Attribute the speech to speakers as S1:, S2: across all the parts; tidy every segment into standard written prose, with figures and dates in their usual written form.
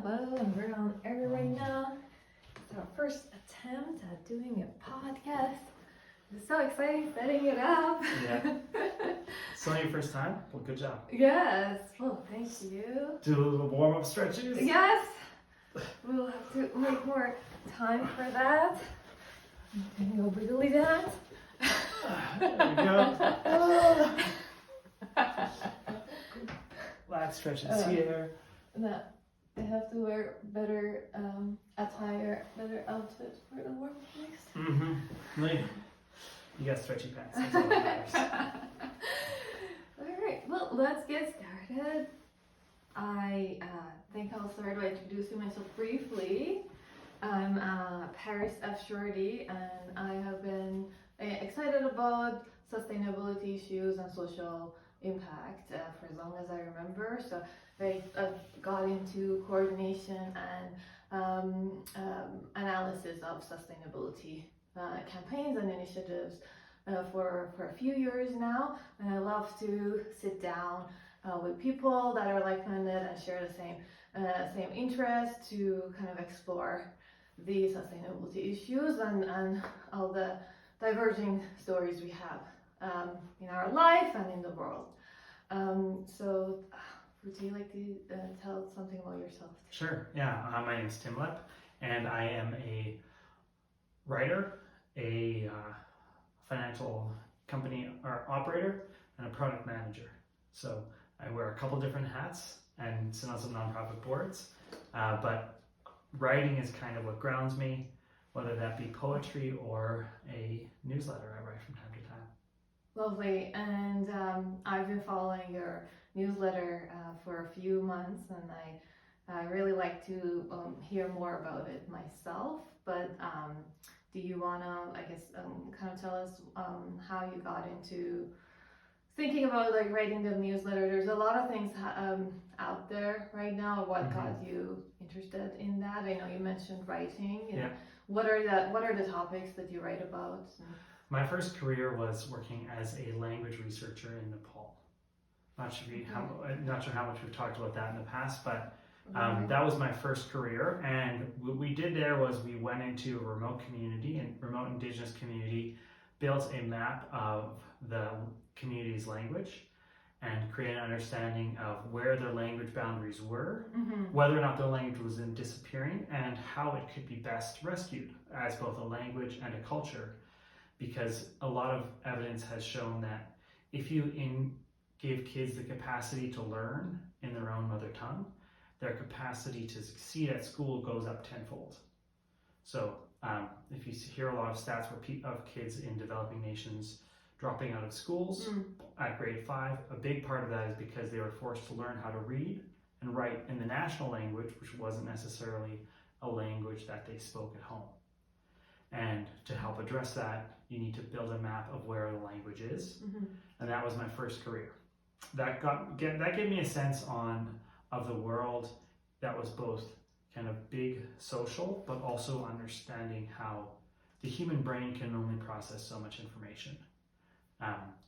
S1: Hello, and we're on air right now. It's our first attempt at doing a podcast. It's so exciting setting it up.
S2: Yeah. It's not your first time? Well, good job.
S1: Yes. Well, thank you.
S2: Do a little warm-up stretches?
S1: Yes. We'll have to make more time for that. And you'll wiggly that.
S2: There we go. Lat stretches here.
S1: No, I have to wear better attire, better outfit for the warm-up next time.
S2: Mm-hmm. You got stretchy pants. That's all that matters.
S1: Alright, well, let's get started. I think I'll start by introducing myself briefly. I'm Paris F. Shorty, and I have been excited about sustainability issues and social impact for as long as I remember. So I got into coordination and analysis of sustainability campaigns and initiatives for a few years now, and I love to sit down with people that are like-minded and share the same interests to kind of explore the sustainability issues and all the diverging stories we have in our life and in the world. So would you like to tell something about yourself?
S2: Sure, yeah. My name is Tim Lipp, and I am a writer, a financial company or operator, and a product manager. So I wear a couple different hats and sit on some nonprofit boards, but writing is kind of what grounds me, whether that be poetry or a newsletter I write from time to time.
S1: Lovely, and I've been following your newsletter for a few months, and I really like to hear more about it myself, but do you want to, I guess, kind of tell us how you got into thinking about like writing the newsletter? There's a lot of things out there right now. What got you interested in that? I know you mentioned writing.
S2: Yeah.
S1: What are the topics that you write about?
S2: My first career was working as a language researcher in Nepal. Not sure how much we've talked about that in the past, but that was my first career. And what we did there was we went into a remote indigenous community, built a map of the community's language, and created an understanding of where their language boundaries were, whether or not their language was disappearing, and how it could be best rescued as both a language and a culture. Because a lot of evidence has shown that if you give kids the capacity to learn in their own mother tongue, their capacity to succeed at school goes up tenfold. So if you hear a lot of stats of kids in developing nations dropping out of schools at grade 5, a big part of that is because they were forced to learn how to read and write in the national language, which wasn't necessarily a language that they spoke at home. And to help address that, you need to build a map of where the language is. And that was my first career. That gave me a sense of the world that was both kind of big social, but also understanding how the human brain can only process so much information.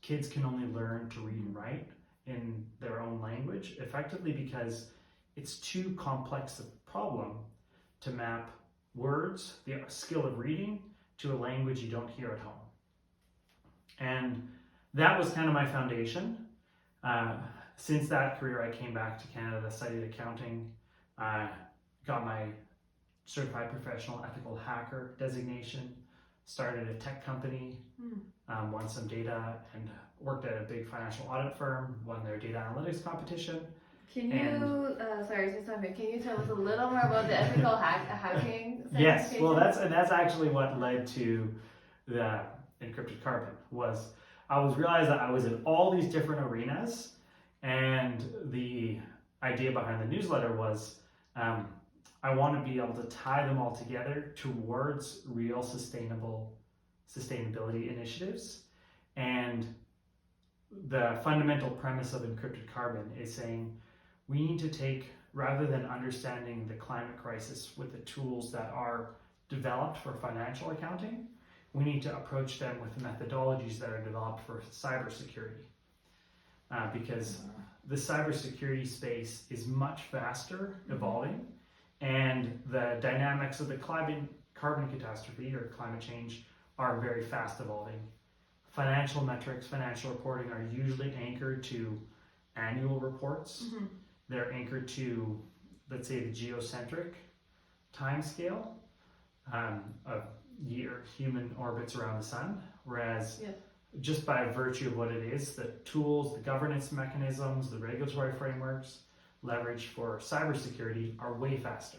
S2: Kids can only learn to read and write in their own language effectively because it's too complex a problem to map words, the skill of reading, to a language you don't hear at home. And that was kind of my foundation. Since that career, I came back to Canada, studied accounting, got my certified professional ethical hacker designation, started a tech company, won some data, and worked at a big financial audit firm, won their data analytics competition.
S1: Can you, can you tell us a little more about the ethical hacking?
S2: Yes, well, that's actually what led to the Encrypted Carbon. I realized that I was in all these different arenas, and the idea behind the newsletter was I want to be able to tie them all together towards real sustainability initiatives. And the fundamental premise of Encrypted Carbon is saying we need to take, rather than understanding the climate crisis with the tools that are developed for financial accounting, we need to approach them with methodologies that are developed for cybersecurity. Because the cybersecurity space is much faster evolving dynamics of the carbon catastrophe or climate change are very fast evolving. Financial metrics, financial reporting are usually anchored to annual reports.
S1: Mm-hmm.
S2: They're anchored to, let's say, the geocentric time scale of year human orbits around the sun, whereas just by virtue of what it is, the tools, the governance mechanisms, the regulatory frameworks leveraged for cybersecurity are way faster.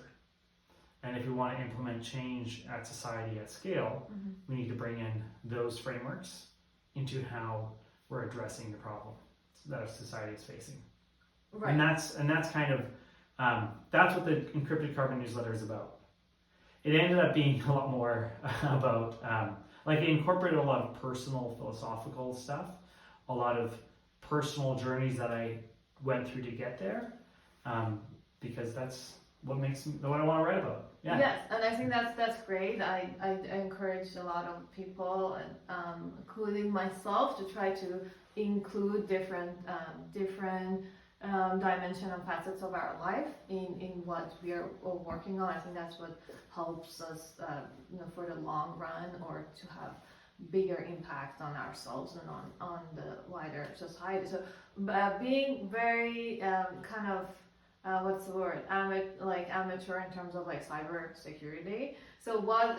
S2: And if we want to implement change at society at scale, we need to bring in those frameworks into how we're addressing the problem that our society is facing.
S1: Right.
S2: And that's kind of that's what the Encrypted Carbon newsletter is about. It ended up being a lot more about like it incorporated a lot of personal philosophical stuff, a lot of personal journeys that I went through to get there, because that's what makes me what I want to write about. Yeah.
S1: Yes, and I think that's great. I encourage a lot of people, including myself, to try to include different dimension and facets of our life in what we are all working on. I think that's what helps us, for the long run, or to have bigger impact on ourselves and on the wider society. So, being very kind of what's the word? Amateur in terms of like cyber security. So what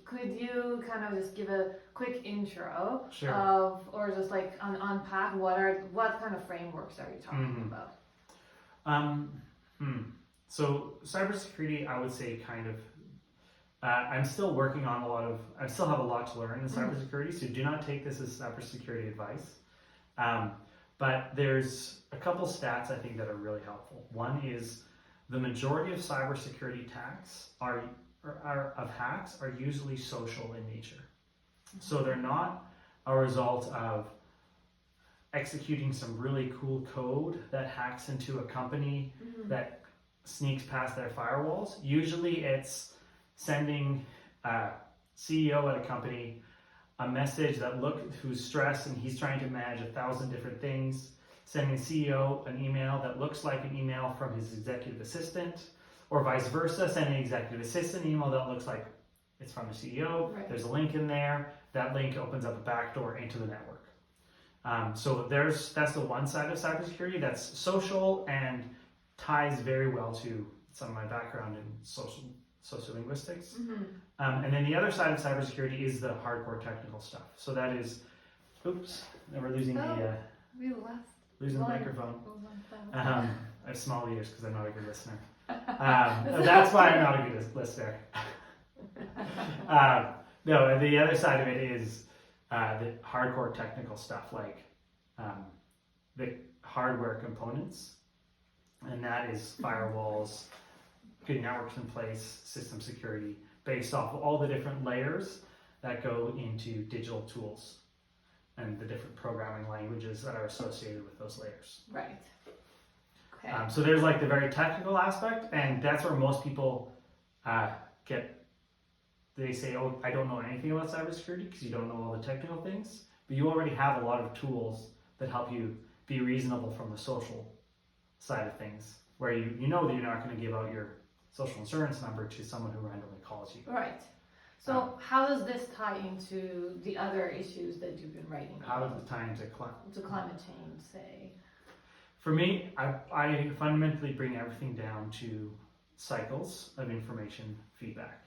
S1: could you kind of just give a quick intro of, or just like unpack what kind of frameworks are you talking about?
S2: So cybersecurity, I would say kind of, I'm still working on I still have a lot to learn in cybersecurity, so do not take this as cybersecurity advice. But there's a couple stats I think that are really helpful. One is the majority of cybersecurity attacks are usually social in nature. So they're not a result of executing some really cool code that hacks into a company that sneaks past their firewalls. Usually it's sending a CEO at a company a message who's stressed and he's trying to manage 1,000 different things, sending the CEO an email that looks like an email from his executive assistant, or vice versa, sending an executive assistant an email that looks like it's from the CEO. Right. There's a link in there. That link opens up a backdoor into the network. So that's the one side of cybersecurity that's social and ties very well to some of my background in sociolinguistics. And then the other side of cybersecurity is the hardcore technical stuff. So that is, oops, now we're losing losing the microphone. I have small ears because I'm not a good listener. That's why I'm not a good listener. No, the other side of it is the hardcore technical stuff, like the hardware components, and that is firewalls, getting networks in place, system security, based off of all the different layers that go into digital tools and the different programming languages that are associated with those layers.
S1: Right. Okay.
S2: So there's like the very technical aspect, and that's where most people they say, oh, I don't know anything about cybersecurity because you don't know all the technical things, but you already have a lot of tools that help you be reasonable from the social side of things, where you know that you're not going to give out your social insurance number to someone who randomly calls you.
S1: Right. So how does this tie into the other issues that you've been writing about?
S2: How does it tie into
S1: climate change, say?
S2: For me, I fundamentally bring everything down to cycles of information feedback.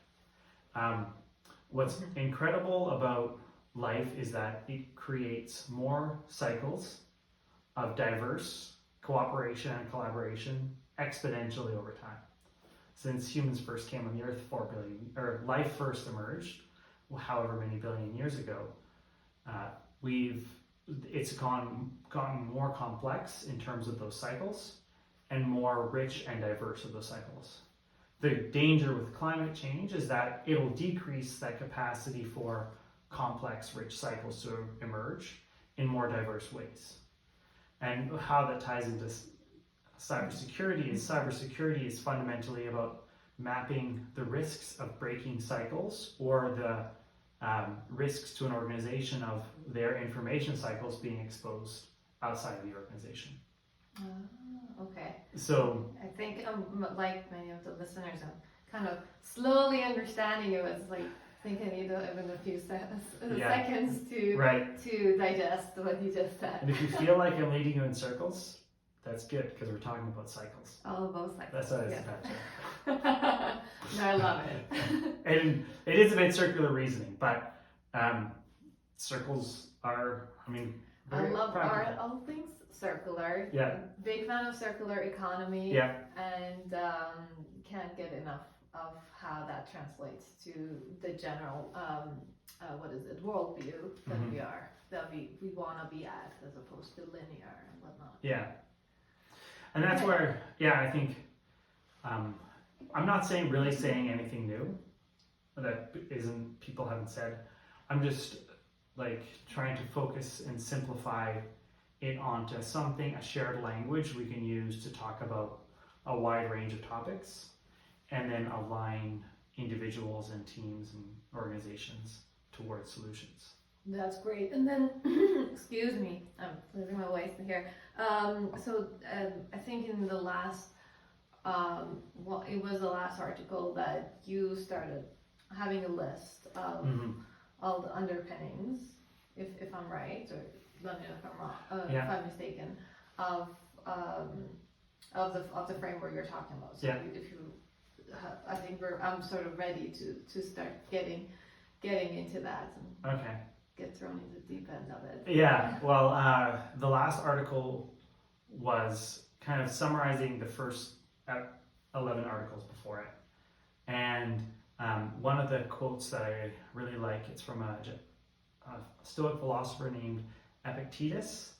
S2: What's incredible about life is that it creates more cycles of diverse cooperation and collaboration exponentially over time. Since humans first came on the earth 4 billion, or life first emerged, however many billion years ago, it's gotten more complex in terms of those cycles and more rich and diverse of those cycles. The danger with climate change is that it'll decrease that capacity for complex, rich cycles to emerge in more diverse ways. And how that ties into cybersecurity is fundamentally about mapping the risks of breaking cycles, or the risks to an organization of their information cycles being exposed outside of the organization.
S1: Okay.
S2: So
S1: I think, like many of the listeners, kind of slowly understanding it. It's like thinking you don't even a few seconds to
S2: Right.
S1: to digest what you just said.
S2: And if you feel like I'm leading you in circles, that's good because we're talking about cycles.
S1: All of both cycles.
S2: That's what I was
S1: Yeah.
S2: about
S1: No, I love it.
S2: And it is a bit circular reasoning, but circles are,
S1: I
S2: very
S1: love
S2: practical.
S1: all things circular.
S2: Yeah.
S1: Big fan of circular economy.
S2: Yeah.
S1: And can't get enough of how that translates to the general worldview that
S2: Mhm.
S1: we want to be at, as opposed to linear and whatnot.
S2: Yeah. And that's where, I think, I'm not really saying anything new that people haven't said. I'm just like trying to focus and simplify it onto a shared language we can use to talk about a wide range of topics, and then align individuals and teams and organizations towards solutions.
S1: That's great. And then, excuse me, I'm losing my voice here. I think in the last, it was the last article that you started having a list of all the underpinnings, if I'm right, or let me know if I'm wrong, if I'm mistaken, of the framework you're talking about. So if you, I think I'm sort of ready to start getting into that and get thrown into the deep end of it.
S2: Yeah, well, the last article was kind of summarizing the first 11 articles before it. And one of the quotes that I really like, it's from a Stoic philosopher named Epictetus.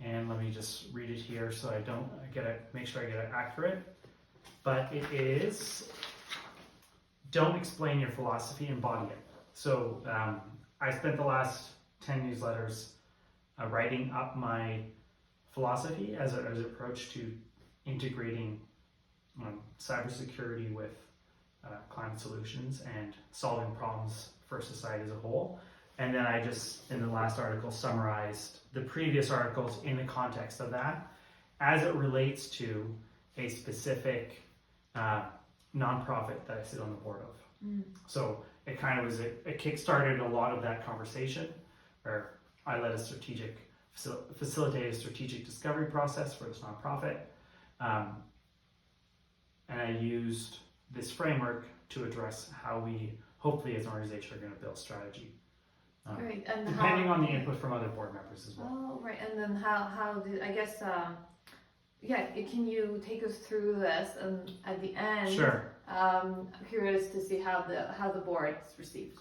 S2: And let me just read it here so I don't make sure I get it accurate. But it is, don't explain your philosophy, embody it. So I spent the last 10 newsletters writing up my philosophy as an approach to integrating cybersecurity with climate solutions and solving problems for society as a whole. And then I just, in the last article, summarized the previous articles in the context of that as it relates to a specific nonprofit that I sit on the board of. So it kind of was, it kickstarted a lot of that conversation, where I led facilitated a strategic discovery process for this nonprofit. And I used this framework to address how we, hopefully as an organization, are going to build strategy.
S1: Great. And
S2: depending on the input from other board members as well.
S1: Oh, right. And then how did, I guess, can you take us through this, and at the end,
S2: Sure.
S1: Curious to see how the board received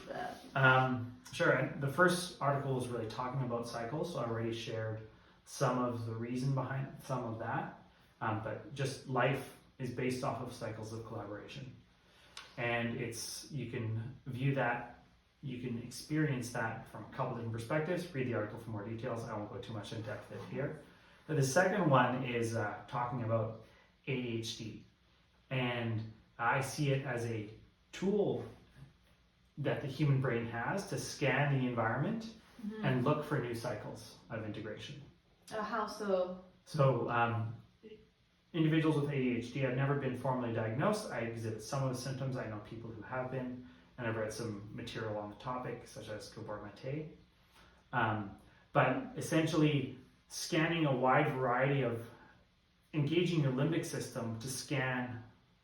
S2: that. Sure. And the first article was really talking about cycles, so I already shared some of the reason behind some of that. But just life is based off of cycles of collaboration, and you can view that. You can experience that from a couple different perspectives. Read the article for more details. I won't go too much in depth with it here. But the second one is talking about ADHD. And I see it as a tool that the human brain has to scan the environment and look for new cycles of integration.
S1: How so?
S2: So individuals with ADHD, I've never been formally diagnosed. I exhibit some of the symptoms. I know people who have been. And I've read some material on the topic, such as Gabor Mate. But essentially, scanning a wide variety of, engaging your limbic system to scan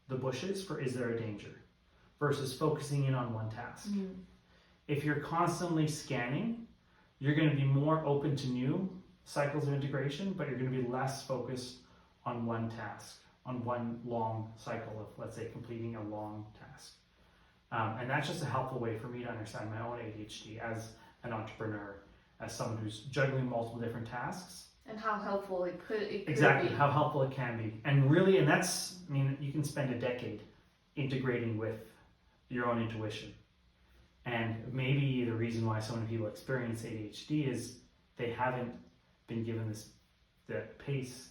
S2: the bushes for is there a danger, versus focusing in on one task. If you're constantly scanning, you're going to be more open to new cycles of integration, but you're going to be less focused on one task, on one long cycle of, let's say, completing a long task. And that's just a helpful way for me to understand my own ADHD as an entrepreneur, as someone who's juggling multiple different tasks.
S1: And how helpful it could
S2: exactly
S1: be.
S2: How helpful it can be. And really, and that's, you can spend a decade integrating with your own intuition. And maybe the reason why so many people experience ADHD is they haven't been given the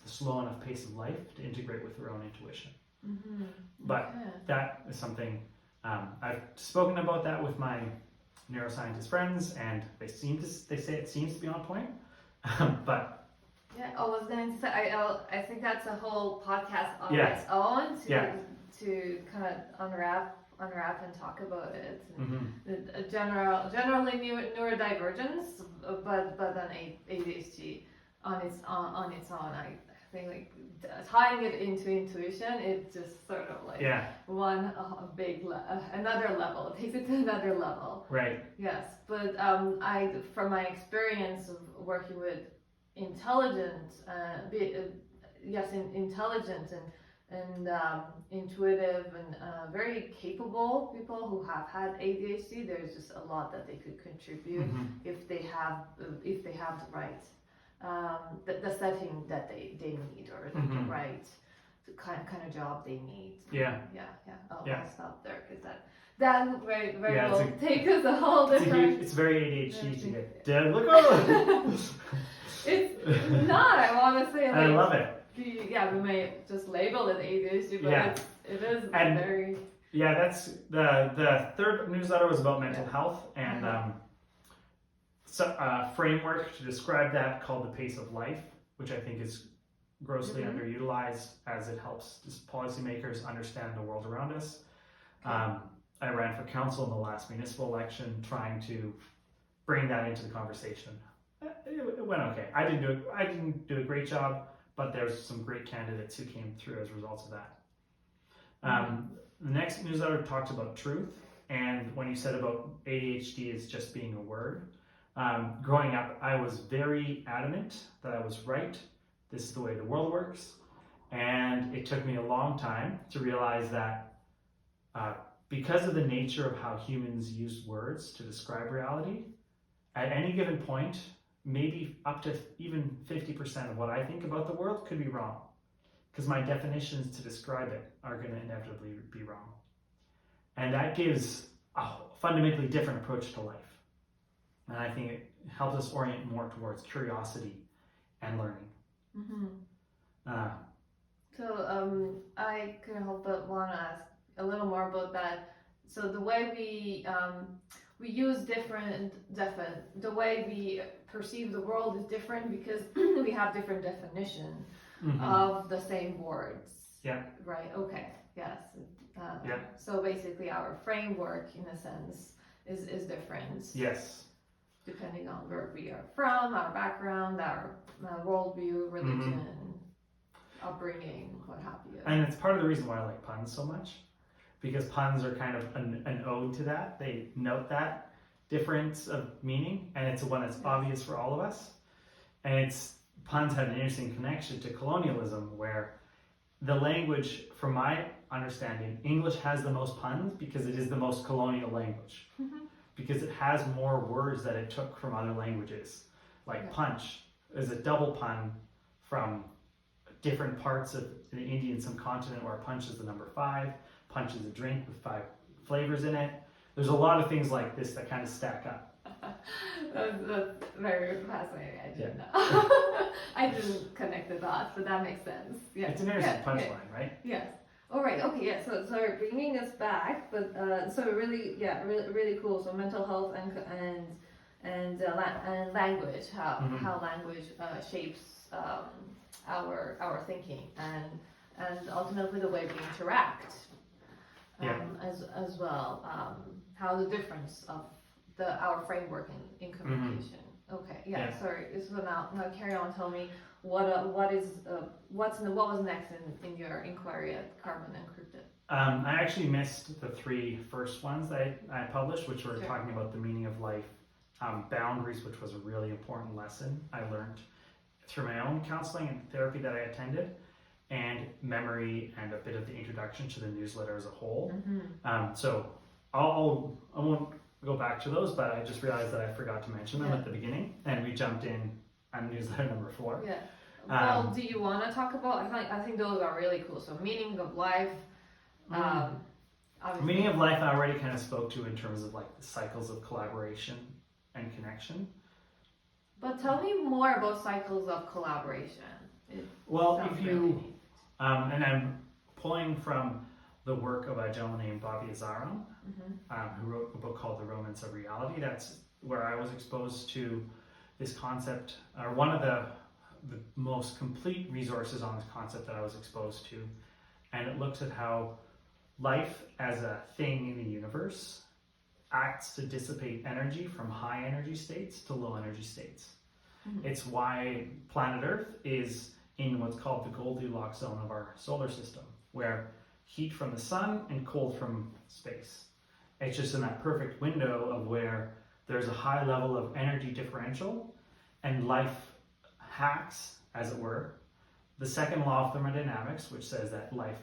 S2: slow enough pace of life to integrate with their own intuition. But that is something. I've spoken about that with my neuroscientist friends, and they say it seems to be on point. But
S1: I was going to say, I think that's a whole podcast on
S2: Yeah.
S1: its own to to kind of unwrap and talk about it.
S2: Mm-hmm.
S1: Generally neurodivergence, but then ADHD on its own. I think like tying it into intuition, it's just sort of like one big another level. It takes it to another level.
S2: Right.
S1: Yes, but from my experience of working with intelligent, intelligent and intuitive and very capable people who have had ADHD, there's just a lot that they could contribute if they have the right the setting that they need, or the right kind of job they need.
S2: Yeah.
S1: I'll stop there because that very will
S2: it's
S1: take us a whole different.
S2: It's very ADHD to get dead. Look over.
S1: It's not. I want to say. Like,
S2: I love it.
S1: We may just label it ADHD, but it is very.
S2: Yeah, that's the third newsletter was about mental health and framework to describe that called the pace of life, which I think is grossly underutilized as it helps policymakers understand the world around us. Okay. I ran for council in the last municipal election, trying to bring that into the conversation. It went okay. I didn't do a great job, but there's some great candidates who came through as a result of that. The next newsletter talks about truth, and when you said about ADHD is just being a word, growing up, I was very adamant that I was right. This is the way the world works, and it took me a long time to realize that because of the nature of how humans use words to describe reality, at any given point, maybe up to even 50% of what I think about the world could be wrong, because my definitions to describe it are going to inevitably be wrong. And that gives a fundamentally different approach to life. And I think it helps us orient more towards curiosity and learning.
S1: So I couldn't help but want to ask a little more about that. So the way we use the way we perceive the world is different because we have different definitions of the same words. Yeah. Right. Okay. Yes. So basically, our framework, in a sense, is different.
S2: Yes.
S1: Depending on where we are from, our background, our worldview, religion, upbringing, what have you.
S2: And it's part of the reason why I like puns so much, because puns are kind of an ode to that. They note that difference of meaning, and it's one that's obvious for all of us. And puns have an interesting connection to colonialism, where the language, from my understanding, English has the most puns because it is the most colonial language. Because it has more words that it took from other languages. Like punch is a double pun from different parts of the Indian subcontinent, where punch is the number 5. Punch is a drink with 5 flavors in it. There's a lot of things like this that kind of stack up.
S1: That's very fascinating. I didn't know. I didn't connect the dots, but that makes sense. Yeah.
S2: It's an interesting punchline, right?
S1: Yes. All right. Okay. Yeah. So bringing us back, but so really cool. So mental health and language, how language shapes our thinking and ultimately the way we interact as well. How the difference of our framework in communication. Okay. Yeah. Sorry. So now carry on. Tell me. What was next in your inquiry at Carbon Encrypted?
S2: I actually missed the 3 first ones that I published, which were talking about the meaning of life, boundaries, which was a really important lesson I learned through my own counseling and therapy that I attended, and memory, and a bit of the introduction to the newsletter as a whole. So I won't go back to those, but I just realized that I forgot to mention them at the beginning, and we jumped in on newsletter number 4.
S1: Yeah. Well, do you want to talk about? I think those are really cool. So, meaning of life.
S2: Meaning of life, I already kind of spoke to in terms of like the cycles of collaboration and connection.
S1: But tell me more about cycles of collaboration.
S2: Well, if you, and I'm pulling from the work of a gentleman named Bobby Azaron, who wrote a book called The Romance of Reality. That's where I was exposed to this concept, or one of the most complete resources on this concept that I was exposed to. And it looks at how life as a thing in the universe acts to dissipate energy from high energy states to low energy states. It's why planet Earth is in what's called the Goldilocks zone of our solar system, where heat from the sun and cold from space. It's just in that perfect window of where there's a high level of energy differential and life hacks, as it were, the second law of thermodynamics, which says that life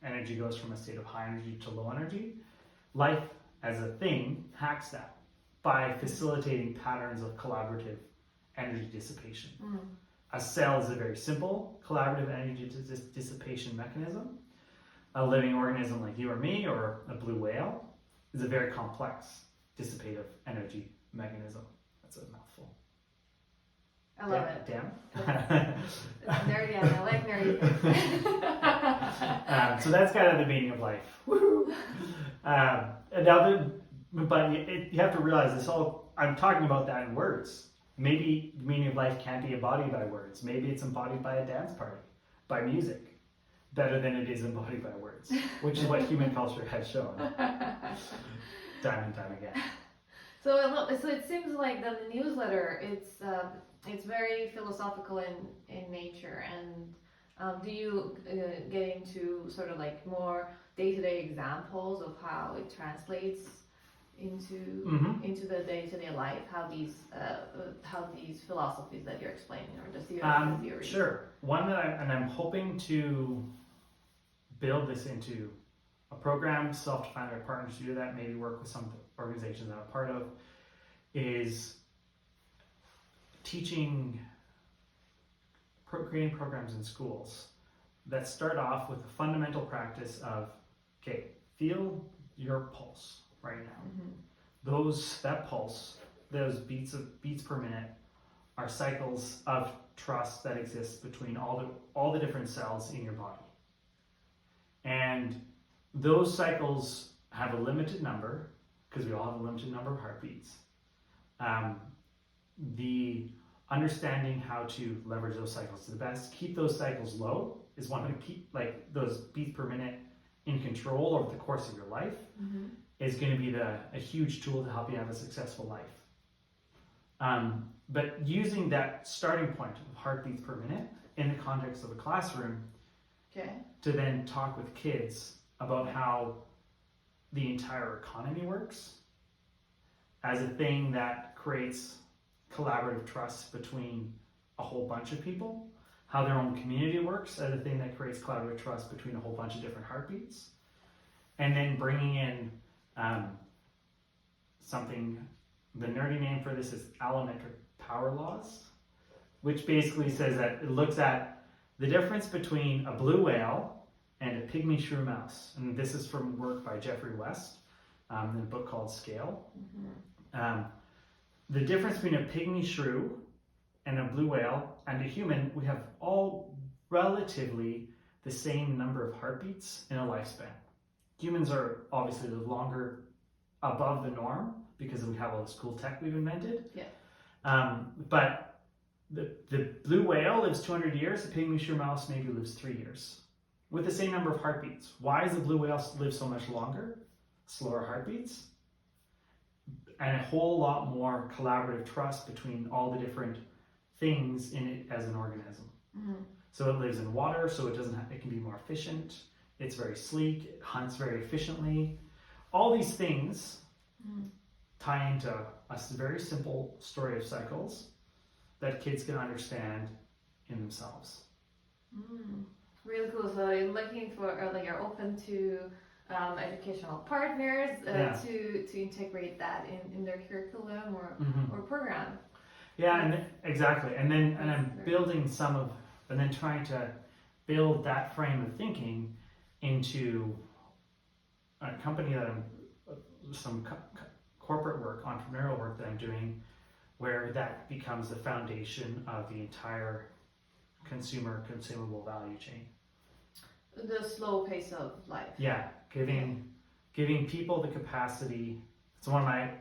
S2: energy goes from a state of high energy to low energy. Life as a thing hacks that by facilitating patterns of collaborative energy dissipation. A cell is a very simple collaborative energy dissipation mechanism. A living organism like you or me, or a blue whale, is a very complex dissipative energy mechanism. That's a mouthful.
S1: I love it.
S2: Damn.
S1: It's nerdy, and I like nerdy things.
S2: So that's kind of the meaning of life. Woo! But you have to realize this all, I'm talking about that in words. Maybe the meaning of life can't be embodied by words. Maybe it's embodied by a dance party, by music, better than it is embodied by words, which is what human culture has shown time and time again.
S1: So it seems like the newsletter, it's very philosophical in nature, and do you get into sort of like more day-to-day examples of how it translates into the day-to-day life, how these philosophies that you're explaining, or the theories?
S2: Sure. One that I'm hoping to build this into a program, self-defined by partners to do that, maybe work with some organizations that I'm part of, is teaching, creating programs in schools that start off with a fundamental practice of, okay, feel your pulse right now. That pulse, those beats per minute, are cycles of trust that exist between all the different cells in your body. And those cycles have a limited number, because we all have a limited number of heartbeats. The understanding how to leverage those cycles to the best, keep those cycles low, is one to keep like those beats per minute in control over the course of your life, is going to be a huge tool to help you have a successful life. But using that starting point of heartbeats per minute in the context of a classroom, to then talk with kids about how the entire economy works as a thing that creates collaborative trust between a whole bunch of people, how their own community works as a thing that creates collaborative trust between a whole bunch of different heartbeats, and then bringing in something, the nerdy name for this is allometric power laws, which basically says that it looks at the difference between a blue whale and a pygmy shrew mouse. And this is from work by Jeffrey West in a book called Scale. The difference between a pygmy shrew and a blue whale and a human, we have all relatively the same number of heartbeats in a lifespan. Humans are obviously longer above the norm because we have all this cool tech we've invented. But the blue whale lives 200 years, the pygmy shrew mouse maybe lives 3 years with the same number of heartbeats. Why does the blue whale live so much longer? Slower heartbeats, and a whole lot more collaborative trust between all the different things in it as an organism. So it lives in water, so it can be more efficient. It's very sleek, it hunts very efficiently. All these things tie into a very simple story of cycles that kids can understand in themselves.
S1: Really cool. So you're looking for, or like you're open to educational partners to integrate that in their curriculum or program.
S2: And exactly. And I'm building and then trying to build that frame of thinking into a company that some corporate work, entrepreneurial work that I'm doing, where that becomes the foundation of the entire consumable value chain.
S1: The slow pace of life.
S2: Giving people the capacity. It's one of my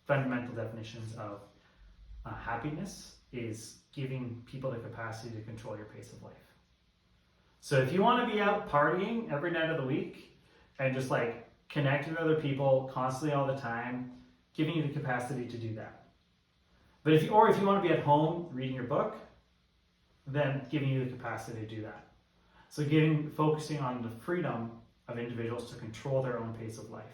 S2: fundamental definitions of happiness is giving people the capacity to control your pace of life. So if you want to be out partying every night of the week and just like connect with other people constantly all the time, giving you the capacity to do that. But if you want to be at home reading your book, then giving you the capacity to do that. So focusing on the freedom of individuals to control their own pace of life.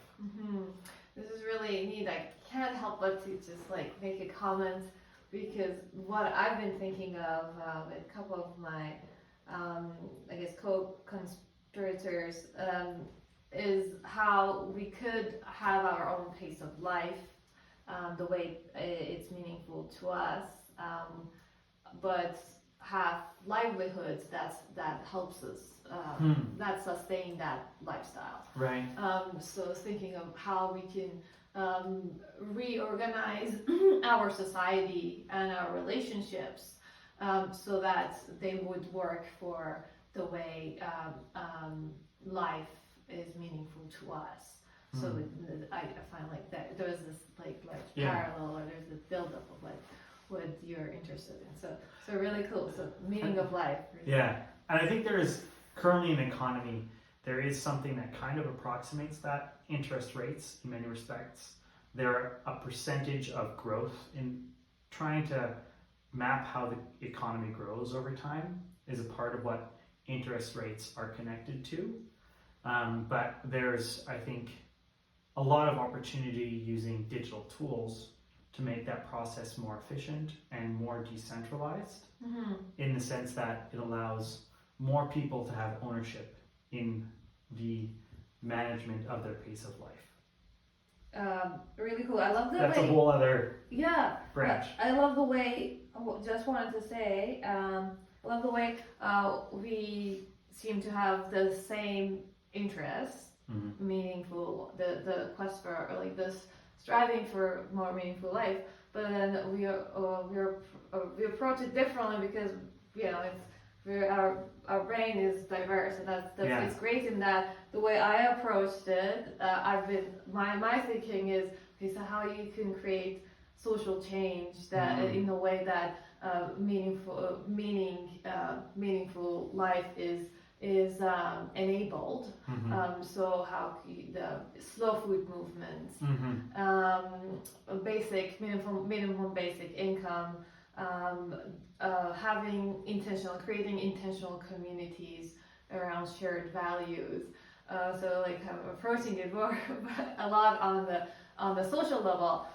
S1: This is really neat. I can't help but to just like make a comment, because what I've been thinking of with a couple of my, I guess, co-conspirators, is how we could have our own pace of life, the way it's meaningful to us, but have livelihoods that helps us, that sustain that lifestyle.
S2: Right.
S1: So thinking of how we can reorganize our society and our relationships, so that they would work for the way life is meaningful to us. So I find like that there's this like parallel, or there's this buildup of like what you're interested in. So really cool. So meaning of life.
S2: Yeah, and I think there is currently an economy. There is something that kind of approximates that. Interest rates, in many respects, they're a percentage of growth. In trying to map how the economy grows over time is a part of what interest rates are connected to. But there's, I think, a lot of opportunity using digital tools to make that process more efficient and more decentralized, in the sense that it allows more people to have ownership in the management of their pace of life.
S1: Really cool. I love the
S2: That's
S1: way.
S2: a whole other
S1: branch. I love the way. Just wanted to say, I love the way we seem to have the same interests, meaningful. The quest for, or like this striving for more meaningful life, but then we approach it differently, because our brain is diverse, and that's it's great in that the way I approached it, my thinking is, okay, so how you can create social change that in a way that meaningful life is enabled. So how the slow food movement, basic minimum basic income, creating intentional communities around shared values. So like I'm approaching it more a lot on the social level,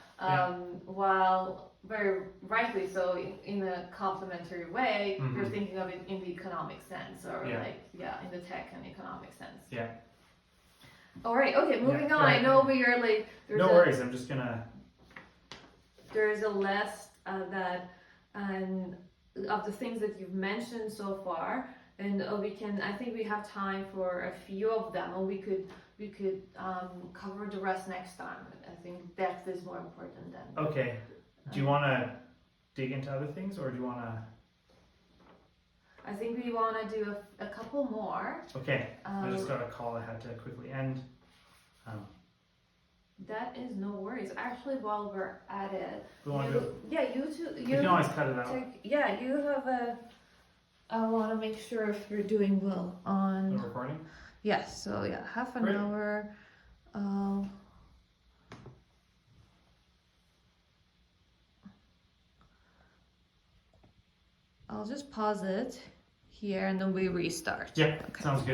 S1: while very rightly so in a complementary way, you're thinking of it in the economic sense, or in the tech and economic sense.
S2: Yeah.
S1: All right. Okay. Moving on. I know we are like.
S2: No worries. I'm just gonna.
S1: There's a list of the things that you've mentioned so far, and I think we have time for a few of them, and we could cover the rest next time. I think depth is more important than.
S2: Okay. Do you want to dig into other things, or do you want to?
S1: I think we want to do a couple more.
S2: Okay. I just got a call I had to quickly end.
S1: That is no worries. Actually, while we're at it,
S2: you can always cut it out.
S1: You have a. I want to make sure if you're doing well on
S2: the recording.
S1: Yes. So half an hour. I'll just pause it here and then we restart.
S2: Yeah, sounds good.